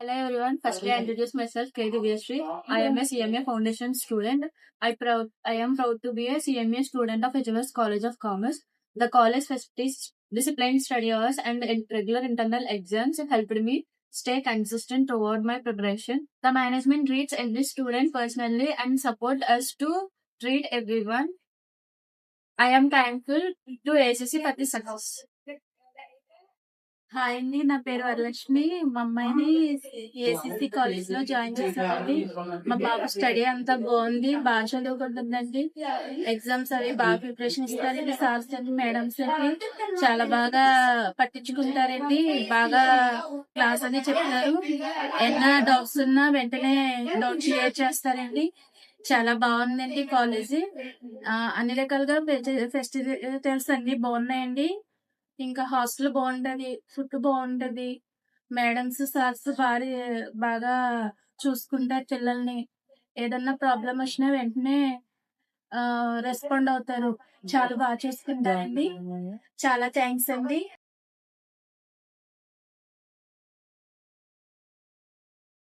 Hello everyone. Firstly, I introduce myself, K. Divyashree. I am a CMA Foundation student. I am proud to be a CMA student of HMS College of Commerce. The college facilities, disciplined study hours, and regular internal exams helped me stay consistent toward my preparation. The management treats every student personally and support us to treat everyone. I am thankful to ACC for this success. Hi అండి, నా పేరు వరలక్ష్మి. మా అమ్మాయిని ACC college లో join చేశానండి. మా బాబు study అంతా బాగుంది, బాగా చదువుకుంటుందండి. ఎగ్జామ్స్ అవి బాగా ప్రిపరేషన్ ఇస్తారండి. సార్స్ అండి, మేడమ్స్ అండి చాలా బాగా పట్టించుకుంటారండి. బాగా క్లాస్ అని చెప్తారు. ఏమైనా డౌట్స్ ఉన్నా వెంటనే డౌట్ క్లియర్ చేస్తారండి. చాలా బాగుందండి కాలేజీ. అన్ని రకాలుగా ఫెసిలిటీస్ అన్ని బాగున్నాయండి. ఇంకా హాస్టల్ బాగుంటది, ఫుడ్ బాగుంటది. మేడమ్స్, సార్స్ బాగా చూసుకుంటారు పిల్లల్ని. ఏదన్నా ప్రాబ్లం వచ్చినా వెంటనే రెస్పాండ్ అవుతారు. చాలా బాగా చూసుకుంటారండి. చాలా థ్యాంక్స్ అండి.